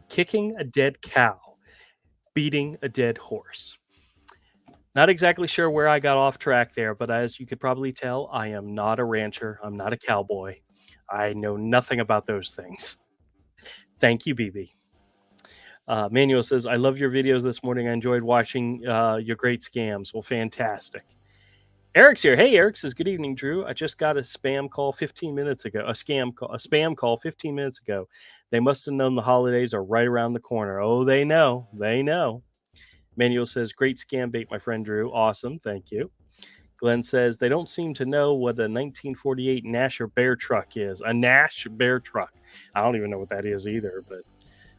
Kicking a dead cow. Beating a dead horse. Not exactly sure where I got off track there, but as you could probably tell, I am not a rancher. I'm not a cowboy. I know nothing about those things. Thank you, BB. Manuel says, I love your videos this morning. I enjoyed watching your great scams. Well, fantastic. Eric's here. Hey, Eric says, good evening, Drew. I just got a spam call 15 minutes ago. A spam call 15 minutes ago. They must have known the holidays are right around the corner. Oh, they know. They know. Manuel says, great scam bait, my friend Drew. Awesome. Thank you. Glenn says, they don't seem to know what a 1948 Nash or Bear truck is. A Nash Bear truck. I don't even know what that is either, but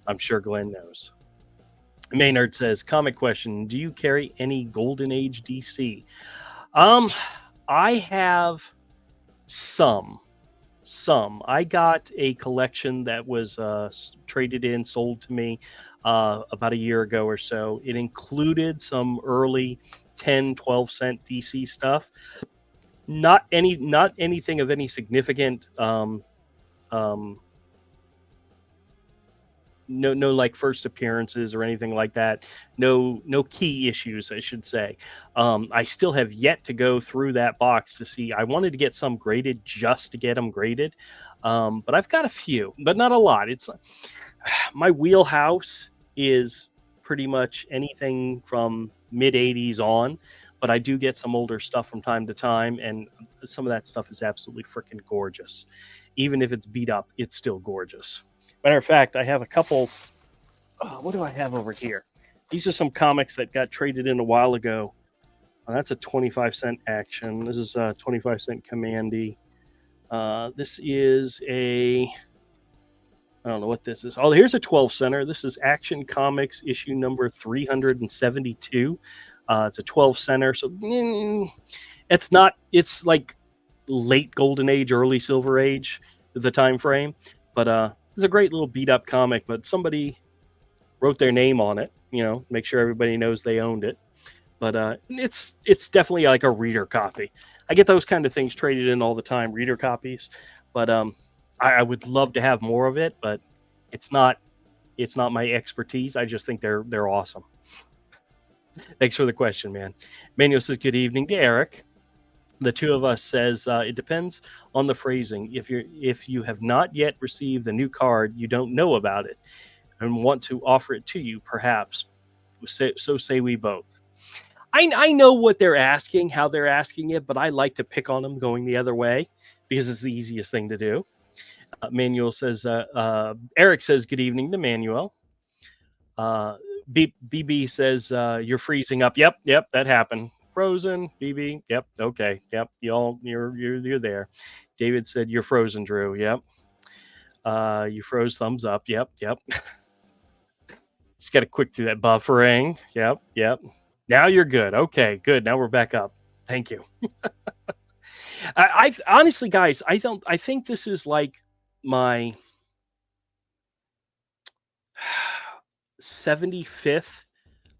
I'm sure Glenn knows. Maynard says, comic question. Do you carry any Golden Age DC? I have some. I got a collection that was traded in, sold to me about a year ago or so. It included some early 10, 12-cent DC stuff. Not anything of any significant no like first appearances or anything like that. No key issues, I should say. I still have yet to go through that box to see. I wanted to get some graded just to get them graded, but I've got a few, but not a lot. It's my wheelhouse is pretty much anything from mid 80s on, but I do get some older stuff from time to time, and some of that stuff is absolutely freaking gorgeous. Even if it's beat up, it's still gorgeous. Matter of fact, I have a couple. What do I have over here? These are some comics that got traded in a while ago. That's a 25-cent action. This is a 25-cent Commandy. This is a. I don't know what this is. Oh, here's a 12-center. This is Action Comics issue number 372. It's a 12-center. So it's not. It's like late Golden Age, early Silver Age, the time frame. But it's a great little beat up comic, but somebody wrote their name on it, make sure everybody knows they owned it. But it's definitely like a reader copy. I get those kind of things traded in all the time, reader copies. But I would love to have more of it, but it's not my expertise. I just think they're awesome. Thanks for the question, man. Manuel says, good evening to Eric. The two of us says it depends on the phrasing. If you have not yet received the new card, you don't know about it and want to offer it to you, perhaps. So say we both. I know what they're asking, how they're asking it, but I like to pick on them going the other way because it's the easiest thing to do. Manuel says, Eric says, good evening to Manuel. BB says, you're freezing up. Yep, that happened. Frozen, BB. Yep. Okay. Yep. You're there. David said you're frozen, Drew. Yep. You froze. Thumbs up. Yep. Just got to quick through that buffering. Yep. Now you're good. Okay. Good. Now we're back up. Thank you. I honestly, guys, I think this is like my 75th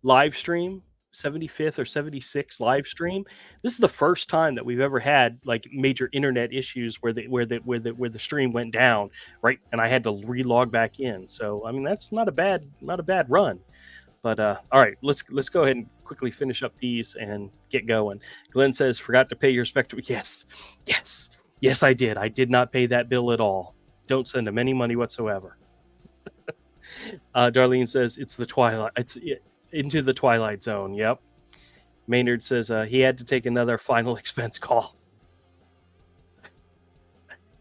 live stream. 75th or 76th live stream. This is the first time that we've ever had like major internet issues where the stream went down, right? And I had to relog back in. So I mean that's not a bad run. But all right, let's go ahead and quickly finish up these and get going. Glenn says, forgot to pay your Spectre. Yes, I did. I did not pay that bill at all. Don't send him any money whatsoever. Darlene says it's the Twilight. Into the Twilight Zone. Yep. Maynard says he had to take another final expense call.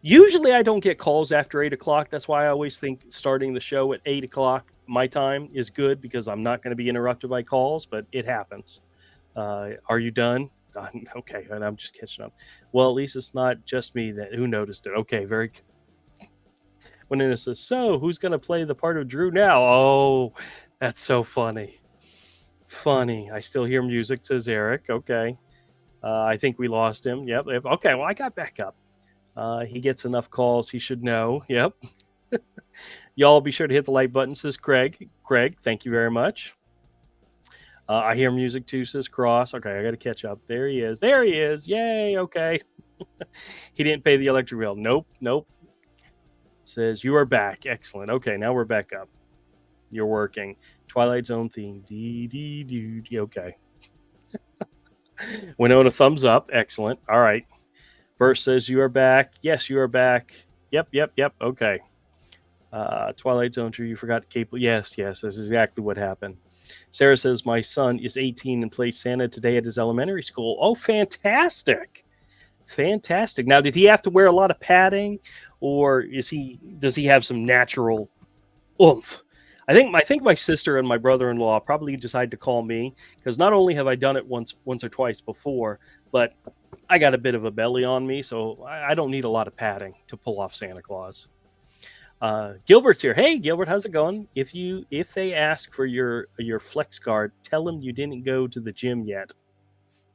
Usually I don't get calls after 8 o'clock. That's why I always think starting the show at 8 o'clock my time is good because I'm not going to be interrupted by calls, but it happens. Are you done? Okay, and I'm just catching up. Well, at least it's not just me who noticed it. Okay, very good. When it says, so who's going to play the part of Drew now? Oh, that's so funny. I still hear music, says Eric. Okay. I think we lost him. Yep. Okay, well, I got back up. He gets enough calls. He should know. Yep. Y'all be sure to hit the like button, says Craig. Craig, thank you very much. I hear music too, says Cross. Okay, I got to catch up. There he is. Yay. Okay. He didn't pay the electric bill. Nope. Says you are back. Excellent. Okay, now we're back up. You're working. Twilight Zone theme. Okay. Winona, thumbs up. Excellent. All right. Burst says you are back. Yes, you are back. Yep. Okay. Twilight Zone, Drew, you forgot the cable. Yes. That's exactly what happened. Sarah says, my son is 18 and plays Santa today at his elementary school. Oh, fantastic. Fantastic. Now, did he have to wear a lot of padding, or does he have some natural oomph? I think my sister and my brother-in-law probably decided to call me, because not only have I done it once or twice before, but I got a bit of a belly on me, so I don't need a lot of padding to pull off Santa Claus. Gilbert's here. Hey, Gilbert, how's it going? If they ask for your flex card, tell them you didn't go to the gym yet.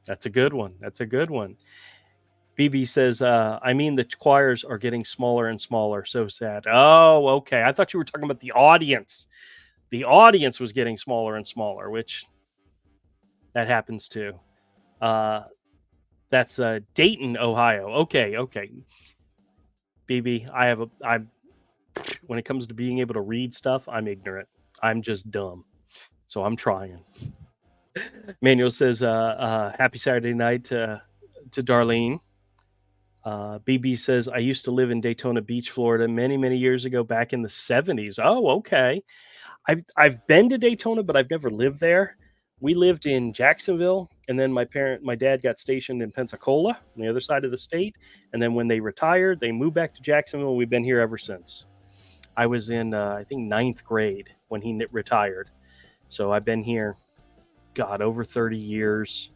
That's a good one. That's a good one. BB says, I mean, the choirs are getting smaller and smaller. So sad. Oh, okay. I thought you were talking about the audience. The audience was getting smaller and smaller, which that happens too. That's Dayton, Ohio. Okay. BB, when it comes to being able to read stuff, I'm ignorant. I'm just dumb. So I'm trying. Manuel says, happy Saturday night to Darlene. BB says, I used to live in Daytona Beach, Florida, many years ago, back in the 70s. Oh, okay. I've been to Daytona, but I've never lived there. We lived in Jacksonville, and then my dad got stationed in Pensacola on the other side of the state. And then when they retired, they moved back to Jacksonville. We've been here ever since. I was in, I think, 9th grade when he retired. So I've been here, God, over 30 years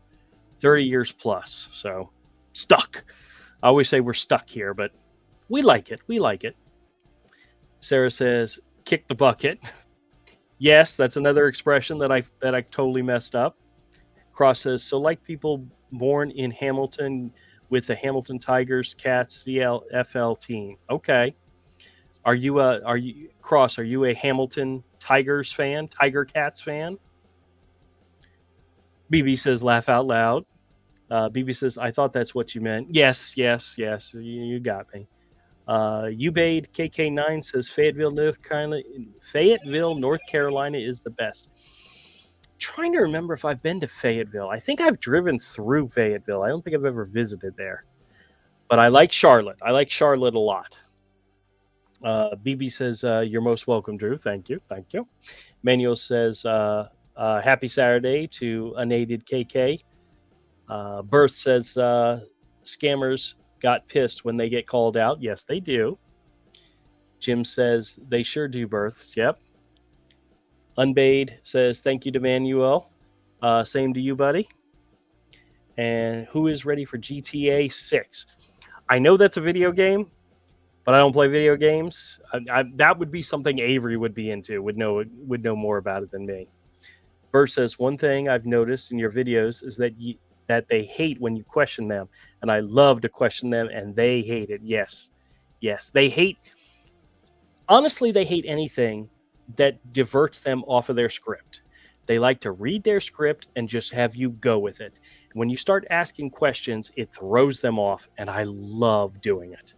plus. So stuck. I always say we're stuck here, but we like it. We like it. Sarah says, kick the bucket. Yes, that's another expression that I totally messed up. Cross says, so like people born in Hamilton with the Hamilton Tigers Cats CFL team. Okay. Are you Cross, are you a Hamilton Tigers fan? Tiger Cats fan? BB says, laugh out loud. BB says, I thought that's what you meant. Yes. You got me. Ubade KK9 says Fayetteville, North Carolina is the best. I'm trying to remember if I've been to Fayetteville. I think I've driven through Fayetteville. I don't think I've ever visited there. But I like Charlotte. I like Charlotte a lot. BB says, you're most welcome, Drew. Thank you. Manuel says, happy Saturday to unaided KK. Berth says, scammers got pissed when they get called out. Yes, they do. Jim says, they sure do, Berths. Yep. Unbade says, thank you to Manuel. Same to you, buddy. And who is ready for GTA 6? I know that's a video game, but I don't play video games. That would be something Avery would be into, would know more about it than me. Berth says, one thing I've noticed in your videos is that they hate when you question them. And I love to question them, and they hate it. Yes. They hate anything that diverts them off of their script. They like to read their script and just have you go with it. When you start asking questions, it throws them off, and I love doing it.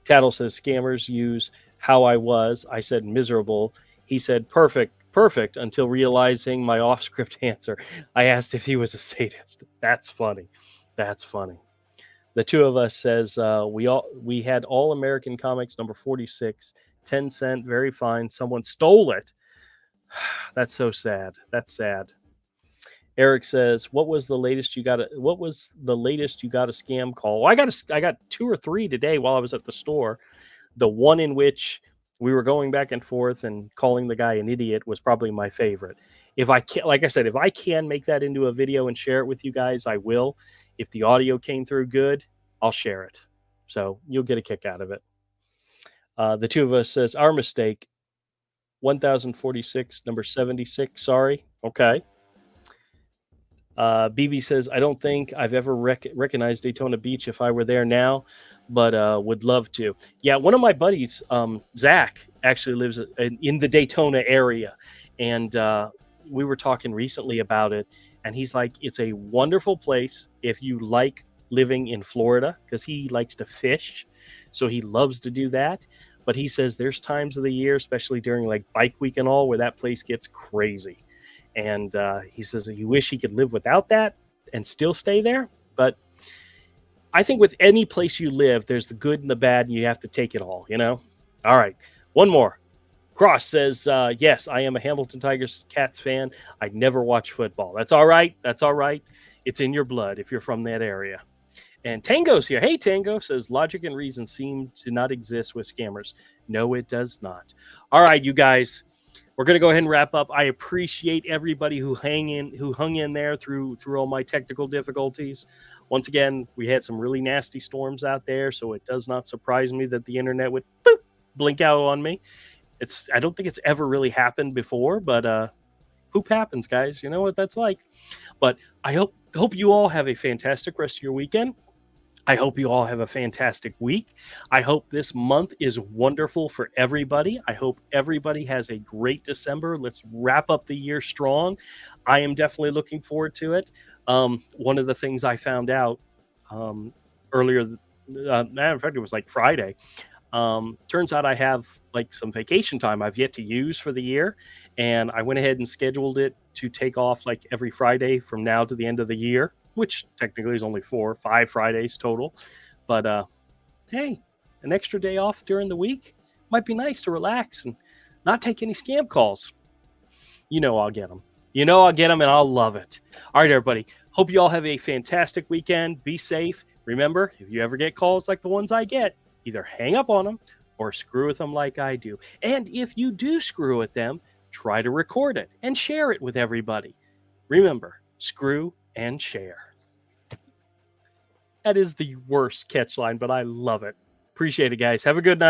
Tattle says, scammers use how I was. I said miserable. He said perfect until realizing my off-script answer. I asked if he was a sadist. That's funny. The two of us says, we had All American Comics number 46, 10 cent, very fine. Someone stole it. That's so sad. That's sad. Eric says, what was the latest you got a scam call? Well, I got 2 or 3 today while I was at the store. The one in which we were going back and forth and calling the guy an idiot was probably my favorite. If I can, like I said, if I can make that into a video and share it with you guys, I will. If the audio came through good, I'll share it. So you'll get a kick out of it. The two of us says, our mistake, 1046, number 76. Sorry. Okay. BB says, I don't think I've ever recognized Daytona Beach if I were there now, but would love to. Yeah, one of my buddies, Zach, actually lives in the Daytona area, and we were talking recently about it, and he's like, it's a wonderful place if you like living in Florida, because he likes to fish, so he loves to do that. But he says there's times of the year, especially during like bike week and all, where that place gets crazy. And he says that you wish he could live without that and still stay there. But I think with any place you live, there's the good and the bad, and you have to take it all, you know? All right. One more. Cross says, yes, I am a Hamilton Tigers Cats fan. I never watch football. That's all right. That's all right. It's in your blood if you're from that area. And Tango's here. Hey, Tango says, logic and reason seem to not exist with scammers. No, it does not. All right, you guys, we're going to go ahead and wrap up. I appreciate everybody who hung in there through all my technical difficulties. Once again, we had some really nasty storms out there, so it does not surprise me that the internet would blink out on me. I don't think it's ever really happened before, but poop happens, guys. You know what that's like. But I hope you all have a fantastic rest of your weekend. I hope you all have a fantastic week. I hope this month is wonderful for everybody. I hope everybody has a great December. Let's wrap up the year strong. I am definitely looking forward to it. One of the things I found out earlier, matter of fact, it was like Friday. Turns out I have like some vacation time I've yet to use for the year, and I went ahead and scheduled it to take off like every Friday from now to the end of the year, which technically is only 4 or 5 Fridays total. But hey, an extra day off during the week might be nice to relax and not take any scam calls. You know I'll get them. You know I'll get them, and I'll love it. All right, everybody. Hope you all have a fantastic weekend. Be safe. Remember, if you ever get calls like the ones I get, either hang up on them or screw with them like I do. And if you do screw with them, try to record it and share it with everybody. Remember, screw and share. That is the worst catch line, but I love it. Appreciate it, guys. Have a good night.